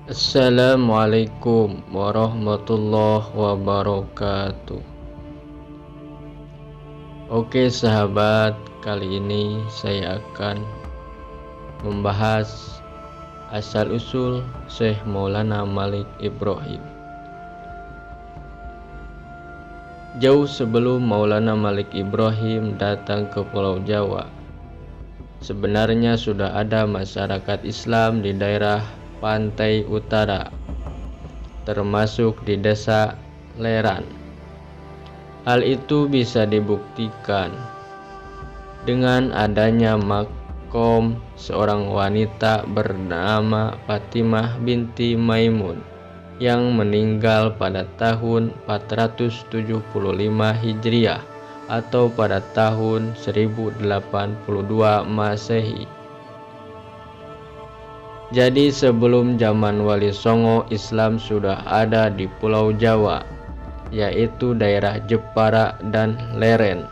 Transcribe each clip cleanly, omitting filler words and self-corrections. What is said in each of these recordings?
Assalamualaikum warahmatullahi wabarakatuh. Oke sahabat, kali ini saya akan membahas asal-usul Syekh Maulana Malik Ibrahim. Jauh sebelum Maulana Malik Ibrahim datang ke Pulau Jawa, sebenarnya sudah ada masyarakat Islam di daerah pantai utara, termasuk di desa Leran. Hal itu bisa dibuktikan dengan adanya makom seorang wanita bernama Fatimah binti Maimun yang meninggal pada tahun 475 Hijriah atau pada tahun 1082 Masehi. Jadi sebelum zaman Wali Songo, Islam sudah ada di Pulau Jawa, yaitu daerah Jepara dan Leren.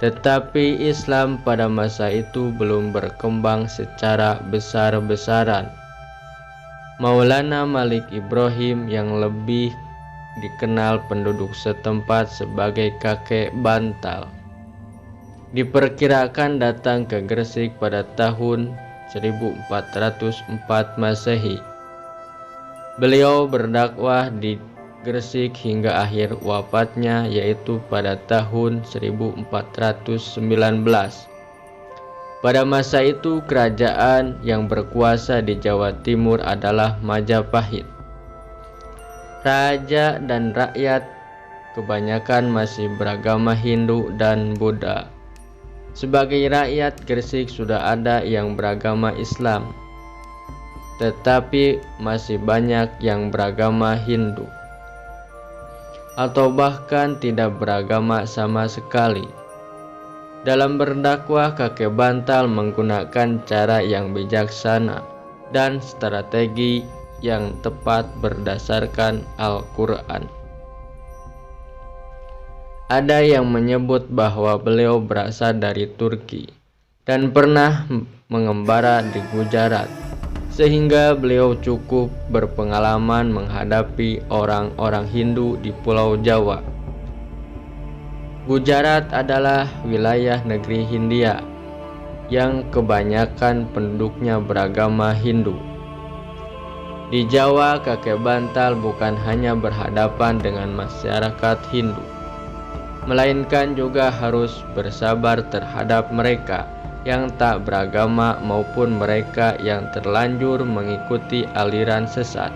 Tetapi Islam pada masa itu belum berkembang secara besar-besaran. Maulana Malik Ibrahim yang lebih dikenal penduduk setempat sebagai kakek bantal, diperkirakan datang ke Gresik pada tahun 1404 Masehi. Beliau berdakwah di Gresik hingga akhir wafatnya, yaitu pada tahun 1419. Pada masa itu kerajaan yang berkuasa di Jawa Timur adalah Majapahit. Raja dan rakyat kebanyakan masih beragama Hindu dan Buddha. Sebagai rakyat, Gresik sudah ada yang beragama Islam, tetapi masih banyak yang beragama Hindu, atau bahkan tidak beragama sama sekali. Dalam berdakwah, kakek bantal menggunakan cara yang bijaksana dan strategi yang tepat berdasarkan Al-Quran. Ada yang menyebut bahwa beliau berasal dari Turki dan pernah mengembara di Gujarat, sehingga beliau cukup berpengalaman menghadapi orang-orang Hindu di Pulau Jawa. Gujarat adalah wilayah negeri Hindia yang kebanyakan penduduknya beragama Hindu. Di Jawa, kakek bantal bukan hanya berhadapan dengan masyarakat Hindu, melainkan juga harus bersabar terhadap mereka yang tak beragama maupun mereka yang terlanjur mengikuti aliran sesat.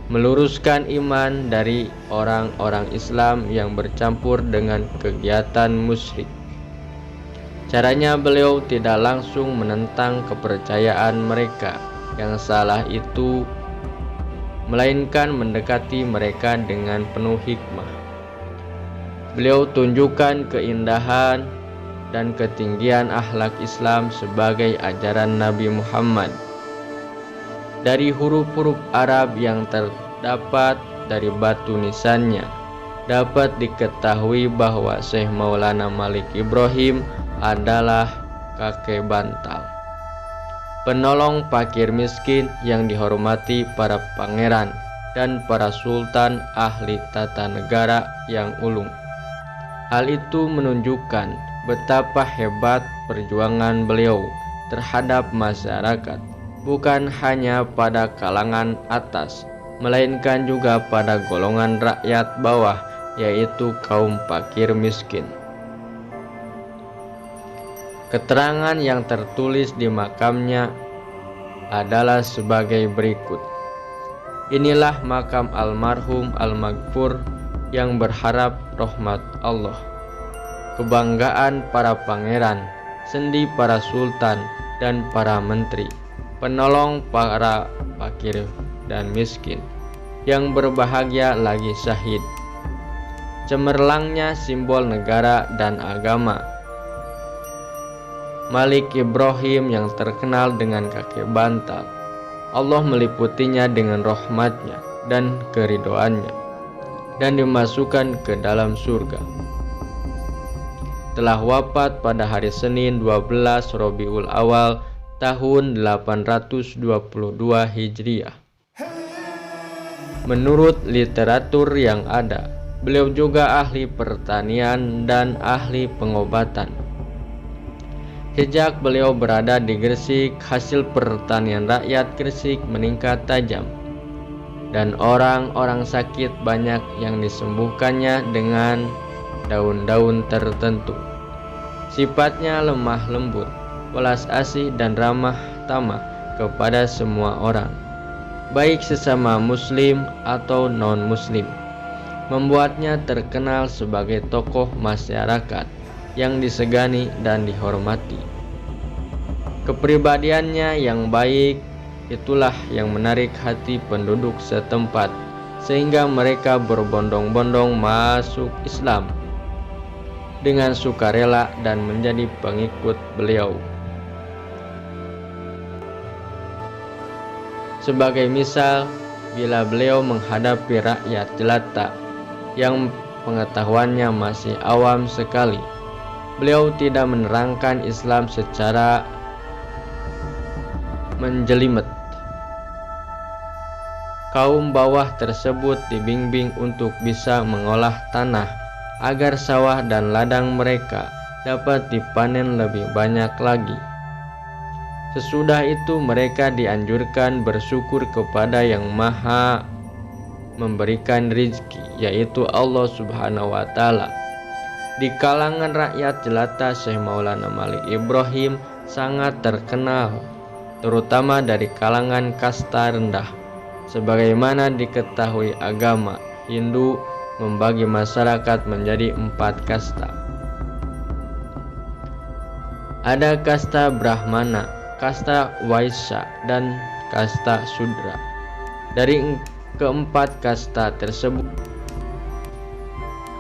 Meluruskan iman dari orang-orang Islam yang bercampur dengan kegiatan musyrik. Caranya, beliau tidak langsung menentang kepercayaan mereka yang salah itu, melainkan mendekati mereka dengan penuh hikmah. Beliau tunjukkan keindahan dan ketinggian akhlak Islam sebagai ajaran Nabi Muhammad. Dari huruf-huruf Arab yang terdapat dari batu nisannya, dapat diketahui bahwa Syekh Maulana Malik Ibrahim adalah kakek bantal, penolong fakir miskin yang dihormati para pangeran dan para sultan ahli tata negara yang ulung. Hal itu menunjukkan betapa hebat perjuangan beliau terhadap masyarakat, bukan hanya pada kalangan atas, melainkan juga pada golongan rakyat bawah, yaitu kaum fakir miskin. Keterangan yang tertulis di makamnya adalah sebagai berikut. Inilah makam almarhum Al-Maghfur yang berharap rahmat Allah, kebanggaan para pangeran, sendi para sultan dan para menteri, penolong para fakir dan miskin, yang berbahagia lagi syahid, cemerlangnya simbol negara dan agama. Malik Ibrahim yang terkenal dengan kakek bantal Allah meliputinya dengan rahmat-Nya dan keridhoan-Nya dan dimasukkan ke dalam surga. Telah wafat pada hari Senin 12 Rabiul Awal tahun 822 Hijriah. Menurut literatur yang ada, beliau juga ahli pertanian dan ahli pengobatan. Sejak beliau berada di Gresik, hasil pertanian rakyat Gresik meningkat tajam, dan orang-orang sakit banyak yang disembuhkannya dengan daun-daun tertentu. Sifatnya lemah lembut, welas asih dan ramah tamah kepada semua orang, baik sesama muslim atau non-muslim, membuatnya terkenal sebagai tokoh masyarakat yang disegani dan dihormati. Kepribadiannya yang baik itulah yang menarik hati penduduk setempat, sehingga mereka berbondong-bondong masuk Islam dengan sukarela dan menjadi pengikut beliau. Sebagai misal, bila beliau menghadapi rakyat jelata yang pengetahuannya masih awam sekali, beliau tidak menerangkan Islam secara menjelimet. Kaum bawah tersebut dibimbing untuk bisa mengolah tanah agar sawah dan ladang mereka dapat dipanen lebih banyak lagi. Sesudah itu mereka dianjurkan bersyukur kepada Yang Maha memberikan rizki, yaitu Allah Subhanahu wa Ta'ala. Di kalangan rakyat jelata, Syekh Maulana Malik Ibrahim sangat terkenal, terutama dari kalangan kasta rendah. Sebagaimana diketahui, agama Hindu membagi masyarakat menjadi 4 kasta. Ada kasta Brahmana, kasta Waisya, dan kasta Sudra. Dari keempat kasta tersebut,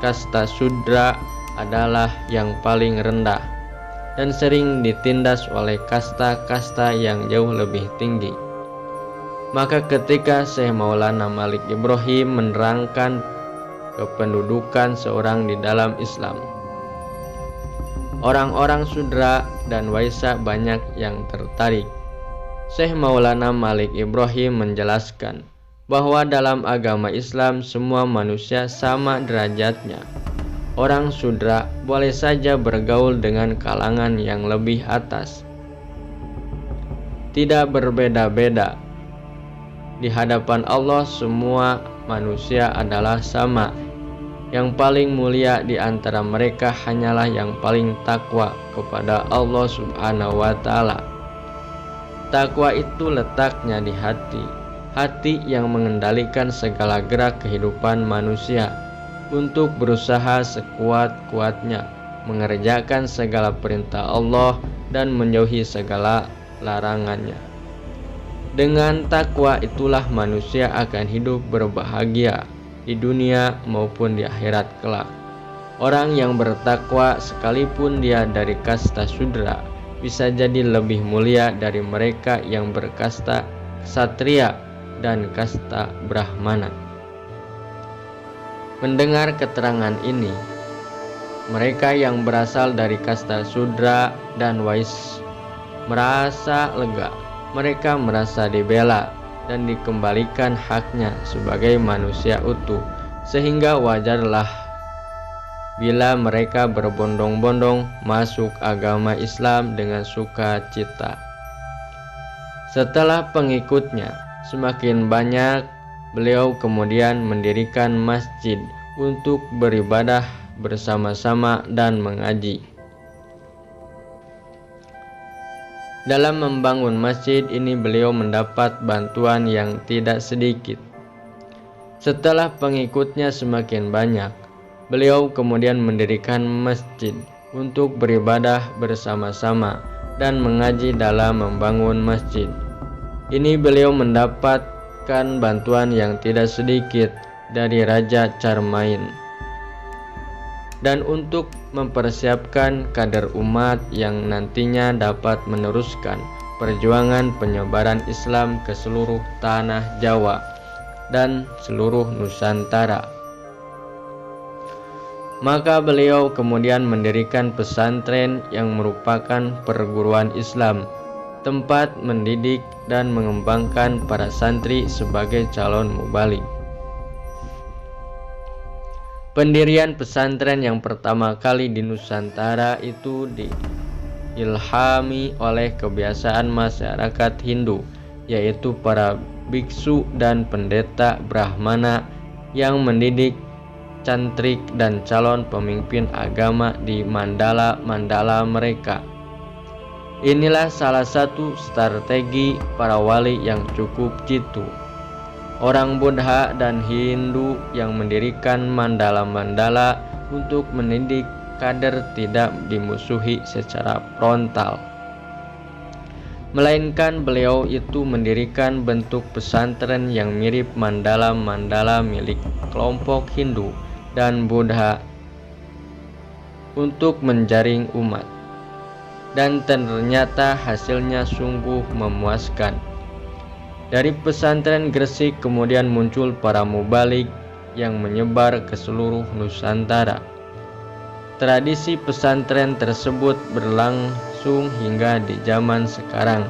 kasta Sudra adalah yang paling rendah dan sering ditindas oleh kasta-kasta yang jauh lebih tinggi. Maka ketika Syekh Maulana Malik Ibrahim menerangkan kependudukan seorang di dalam Islam, orang-orang Sudra dan Waisya banyak yang tertarik. Syekh Maulana Malik Ibrahim menjelaskan bahwa dalam agama Islam semua manusia sama derajatnya. Orang Sudra boleh saja bergaul dengan kalangan yang lebih atas, tidak berbeda-beda. Di hadapan Allah semua manusia adalah sama. Yang paling mulia di antara mereka hanyalah yang paling takwa kepada Allah Subhanahu wa Ta'ala. Takwa itu letaknya di hati, hati yang mengendalikan segala gerak kehidupan manusia untuk berusaha sekuat-kuatnya mengerjakan segala perintah Allah dan menjauhi segala larangannya. Dengan takwa itulah manusia akan hidup berbahagia di dunia maupun di akhirat kelak. Orang yang bertakwa sekalipun dia dari kasta Sudra bisa jadi lebih mulia dari mereka yang berkasta Ksatria dan kasta Brahmana. Mendengar keterangan ini, mereka yang berasal dari kasta Sudra dan Waisya merasa lega. Mereka merasa dibela dan dikembalikan haknya sebagai manusia utuh, sehingga wajarlah bila mereka berbondong-bondong masuk agama Islam dengan sukacita. Setelah pengikutnya semakin banyak, beliau kemudian mendirikan masjid untuk beribadah bersama-sama dan mengaji. Dalam membangun masjid ini beliau mendapat bantuan yang tidak sedikit. Setelah pengikutnya semakin banyak, beliau kemudian mendirikan masjid untuk beribadah bersama-sama dan mengaji dalam membangun masjid. Ini beliau mendapatkan bantuan yang tidak sedikit dari Raja Charmain. Dan untuk mempersiapkan kader umat yang nantinya dapat meneruskan perjuangan penyebaran Islam ke seluruh tanah Jawa dan seluruh Nusantara. Maka beliau kemudian mendirikan pesantren yang merupakan perguruan Islam, tempat mendidik dan mengembangkan para santri sebagai calon mubalik. Pendirian pesantren yang pertama kali di Nusantara itu diilhami oleh kebiasaan masyarakat Hindu, yaitu para biksu dan pendeta Brahmana yang mendidik cantrik dan calon pemimpin agama di mandala-mandala mereka. Inilah salah satu strategi para wali yang cukup jitu. Orang Buddha dan Hindu yang mendirikan mandala-mandala untuk mendidik kader tidak dimusuhi secara frontal, melainkan beliau itu mendirikan bentuk pesantren yang mirip mandala-mandala milik kelompok Hindu dan Buddha untuk menjaring umat. Dan ternyata hasilnya sungguh memuaskan. Dari pesantren Gresik kemudian muncul para mubalik yang menyebar ke seluruh Nusantara. Tradisi pesantren tersebut berlangsung hingga di zaman sekarang,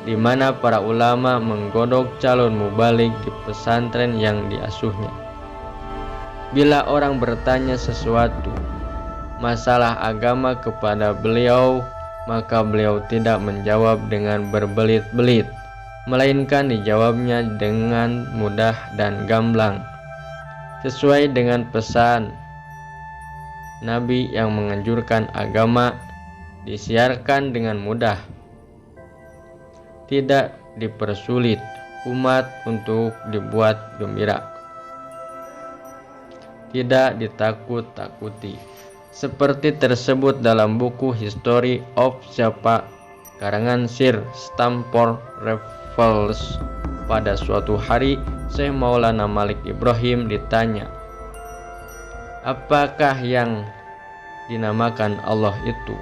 di mana para ulama menggodok calon mubalik di pesantren yang diasuhnya. Bila orang bertanya sesuatu masalah agama kepada beliau, maka beliau tidak menjawab dengan berbelit-belit, melainkan dijawabnya dengan mudah dan gamblang, sesuai dengan pesan Nabi yang menganjurkan agama disiarkan dengan mudah, tidak dipersulit umat untuk dibuat gembira, tidak ditakut-takuti, seperti tersebut dalam buku History of Java karangan Sir Stamford Raffles. Pada suatu hari Syekh Maulana Malik Ibrahim ditanya, apakah yang dinamakan Allah itu?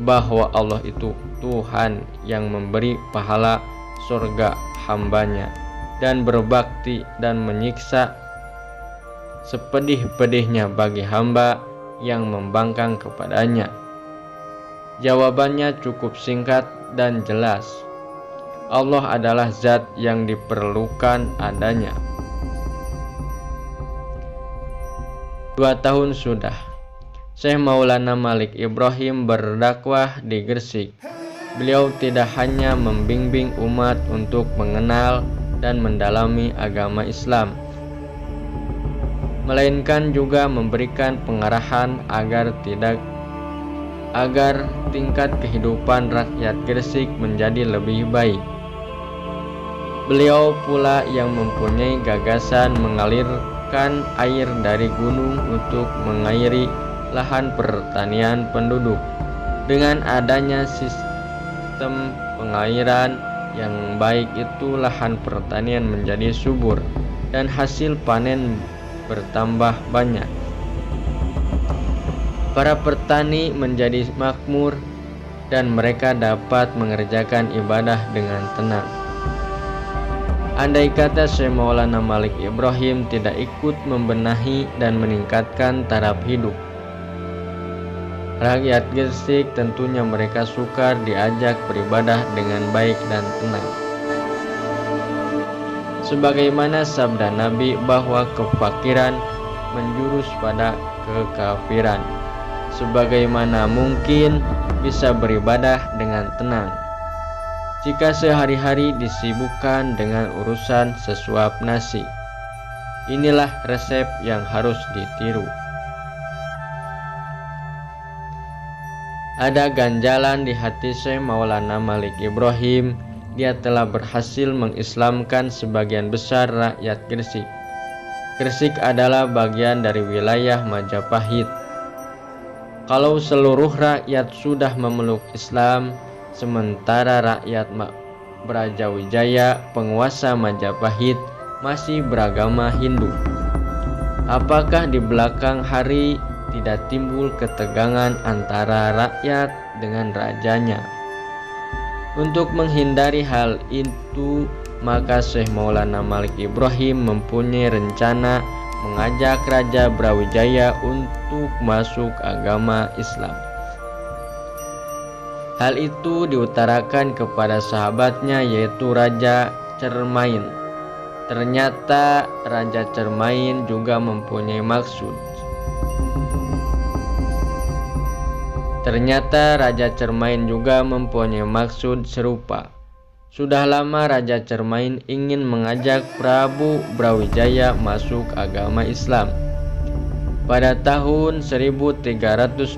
Bahwa Allah itu Tuhan yang memberi pahala surga hambanya dan berbakti dan menyiksa sepedih-pedihnya bagi hamba yang membangkang kepadanya. Jawabannya cukup singkat dan jelas. Allah adalah zat yang diperlukan adanya. 2 tahun sudah Syekh Maulana Malik Ibrahim berdakwah di Gresik. Beliau tidak hanya membimbing umat untuk mengenal dan mendalami agama Islam, melainkan juga memberikan pengarahan agar tingkat kehidupan rakyat Gresik menjadi lebih baik. Beliau pula yang mempunyai gagasan mengalirkan air dari gunung untuk mengairi lahan pertanian penduduk. Dengan adanya sistem pengairan yang baik itu, lahan pertanian menjadi subur dan hasil panen bertambah banyak. Para petani menjadi makmur dan mereka dapat mengerjakan ibadah dengan tenang. Andai kata Syekh Maulana Malik Ibrahim tidak ikut membenahi dan meningkatkan taraf hidup rakyat Gresik, tentunya mereka sukar diajak beribadah dengan baik dan tenang. Sebagaimana sabda Nabi bahwa kefakiran menjurus pada kekafiran, sebagaimana mungkin bisa beribadah dengan tenang jika sehari-hari disibukkan dengan urusan sesuap nasi. Inilah resep yang harus ditiru. Ada ganjalan di hati Syekh Maulana Malik Ibrahim. Dia telah berhasil mengislamkan sebagian besar rakyat Gresik. Gresik adalah bagian dari wilayah Majapahit. Kalau seluruh rakyat sudah memeluk Islam, sementara rakyat Brajawijaya, penguasa Majapahit, masih beragama Hindu, apakah di belakang hari tidak timbul ketegangan antara rakyat dengan rajanya. Untuk menghindari hal itu, maka Syekh Maulana Malik Ibrahim mempunyai rencana mengajak Raja Brawijaya untuk masuk agama Islam. Hal itu diutarakan kepada sahabatnya, yaitu Raja Cermain. Ternyata Raja Cermain juga mempunyai maksud. Serupa. Sudah lama Raja Cermain ingin mengajak Prabu Brawijaya masuk agama Islam. Pada tahun 1321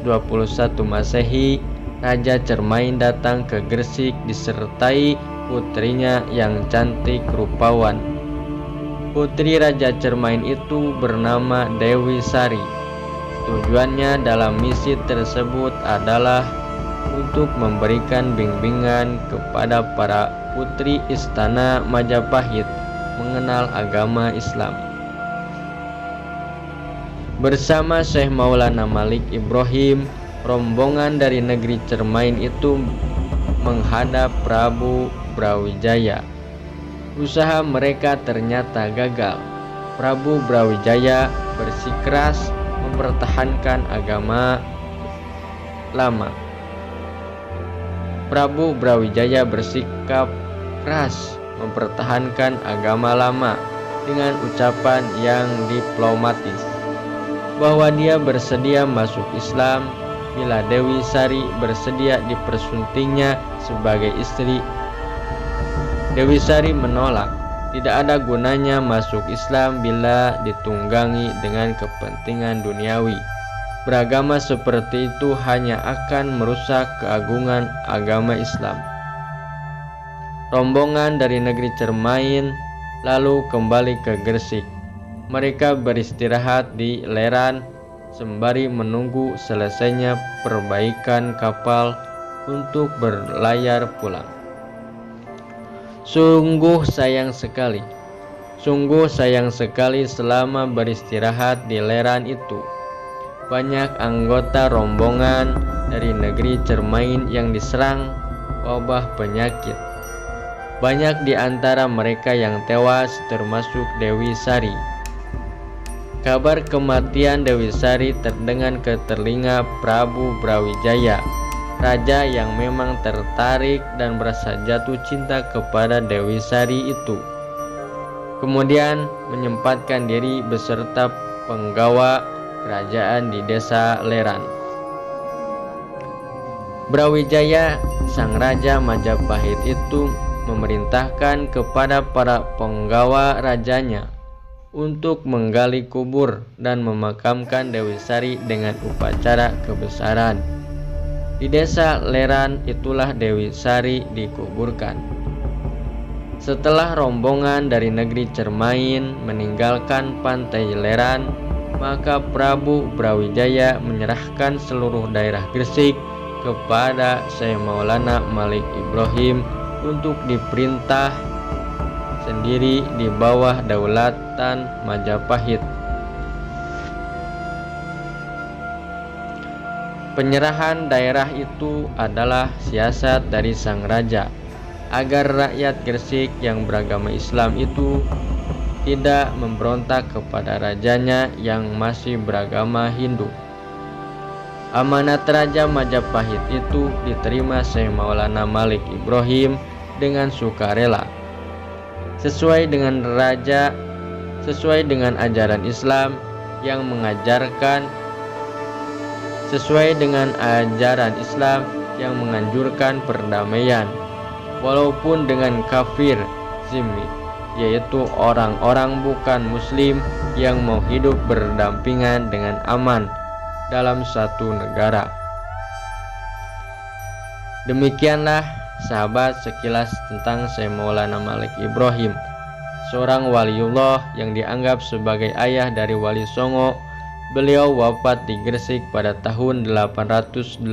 Masehi, Raja Cermain datang ke Gresik disertai putrinya yang cantik rupawan. Putri Raja Cermain itu bernama Dewi Sari. Tujuannya dalam misi tersebut adalah untuk memberikan bimbingan kepada para putri istana Majapahit mengenal agama Islam. Bersama Syekh Maulana Malik Ibrahim, rombongan dari negeri Cermain itu menghadap Prabu Brawijaya. Usaha mereka ternyata gagal. Prabu Brawijaya bersikeras mempertahankan agama lama. Prabu Brawijaya bersikap keras mempertahankan agama lama dengan ucapan yang diplomatis bahwa dia bersedia masuk Islam bila Dewi Sari bersedia dipersuntingnya sebagai istri. Dewi Sari menolak. Tidak ada gunanya masuk Islam bila ditunggangi dengan kepentingan duniawi. Beragama seperti itu hanya akan merusak keagungan agama Islam. Rombongan dari negeri Cermain lalu kembali ke Gresik. Mereka beristirahat di Leran sembari menunggu selesainya perbaikan kapal untuk berlayar pulang. Sungguh sayang sekali selama beristirahat di Leran itu. Banyak anggota rombongan dari negeri Cermain yang diserang wabah penyakit. Banyak di antara mereka yang tewas, termasuk Dewi Sari. Kabar kematian Dewi Sari terdengar ke telinga Prabu Brawijaya, raja yang memang tertarik dan merasa jatuh cinta kepada Dewi Sari itu. Kemudian menyempatkan diri beserta penggawa kerajaan di desa Leran. Brawijaya, sang raja Majapahit itu memerintahkan kepada para penggawa rajanya untuk menggali kubur dan memakamkan Dewi Sari dengan upacara kebesaran. Di desa Leran itulah Dewi Sari dikuburkan. Setelah rombongan dari negeri Cermain meninggalkan pantai Leran, maka Prabu Brawijaya menyerahkan seluruh daerah Gresik kepada Syekh Maulana Malik Ibrahim untuk diperintah sendiri di bawah daulatan Majapahit. Penyerahan daerah itu adalah siasat dari sang raja agar rakyat Gresik yang beragama Islam itu tidak memberontak kepada rajanya yang masih beragama Hindu. Amanat Raja Majapahit itu diterima Syekh Maulana Malik Ibrahim dengan sukarela. Sesuai dengan ajaran Islam yang menganjurkan perdamaian, walaupun dengan kafir zimmi, yaitu orang-orang bukan muslim yang mau hidup berdampingan dengan aman dalam satu negara. Demikianlah sahabat sekilas tentang Syekh Maulana Malik Ibrahim, seorang waliullah yang dianggap sebagai ayah dari Wali Songo. Beliau wafat di Gresik pada tahun 882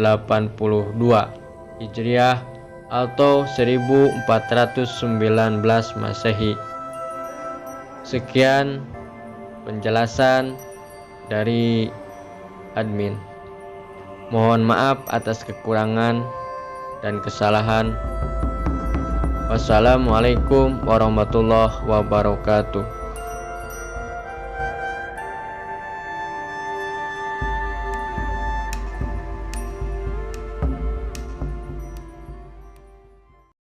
Hijriah atau 1419 Masehi. Sekian penjelasan dari admin. Mohon maaf atas kekurangan dan kesalahan. Wassalamualaikum warahmatullahi wabarakatuh.